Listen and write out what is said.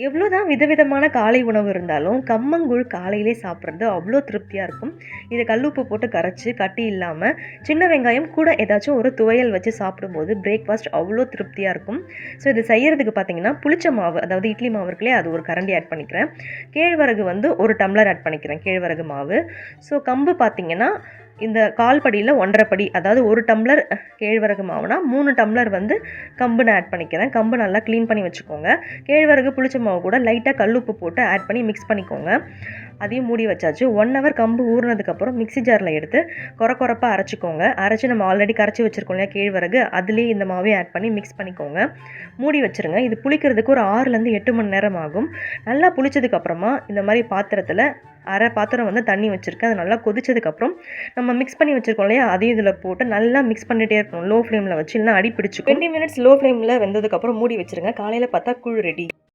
எவ்வளோதான் விதவிதமான காலை உணவு இருந்தாலும் கம்மங்கூழ் காலையிலே சாப்பிட்றது அவ்வளோ திருப்தியாக இருக்கும். இதை கல்லுப்பு போட்டு கரைச்சி கட்டி இல்லாமல் சின்ன வெங்காயம் கூட ஏதாச்சும் ஒரு துவையல் வச்சு சாப்பிடும்போது பிரேக்ஃபாஸ்ட் அவ்வளோ திருப்தியாக இருக்கும். ஸோ இது செய்கிறதுக்கு பார்த்தீங்கன்னா புளிச்ச மாவு, அதாவது இட்லி மாவு இருக்குல்லையே, அது ஒரு கரண்டி ஆட் பண்ணிக்கிறேன். கேழ்வரகு வந்து 1 டம்ளர் ஆட் பண்ணிக்கிறேன், கேழ்வரகு மாவு. ஸோ கம்பு பார்த்தீங்கன்னா இந்த கால் படியில் 1.5 படி, அதாவது 1 டம்ளர் கேழ்வரகு மாவுனா 3 டம்ளர் வந்து கம்பு நான் ஆட் பண்ணிக்கிறேன். கம்பு நல்லா க்ளீன் பண்ணி வச்சுக்கோங்க. கேழ்வரகு புளிச்ச மாவு கூட லைட்டாக கல்லுப்பு போட்டு ஆட் பண்ணி மிக்ஸ் பண்ணிக்கோங்க. அதையும் மூடி வச்சாச்சு. 1 ஹவர் கம்பு ஊறினதுக்கப்புறம் மிக்ஸி ஜாரில் எடுத்து கொரப்பாக அரைச்சிக்கோங்க. அரைச்சி நம்ம ஆல்ரெடி கரைச்சி வச்சுருக்கோம் இல்லையா கேழ்வரகு, அதுலேயே இந்த மாவையும் ஆட் பண்ணி மிக்ஸ் பண்ணிக்கோங்க. மூடி வச்சுருங்க. இது புளிக்கிறதுக்கு ஒரு 6லேருந்து 8 மணி நேரம் ஆகும். நல்லா புளிச்சதுக்கப்புறமா இந்த மாதிரி பாத்திரத்தில் அரை பாத்திரம் வந்து தண்ணி வச்சுருக்கேன். அது நல்லா கொதிச்சதுக்கப்புறம் நம்ம மிக்ஸ் பண்ணி வச்சுருக்கோம் இல்லையா, அதையும் இதில் போட்டு நல்லா மிக்ஸ் பண்ணிகிட்டே இருக்கணும். லோ ஃப்ளேமில் வச்சு, இல்லைனா அடி பிடிச்சிக்கும். 20 மினிட்ஸ் லோ ஃப்ளேமில் வெந்ததுக்கப்புறம் மூடி வச்சுருங்க. காலையில் பார்த்தா கூழ் ரெடி.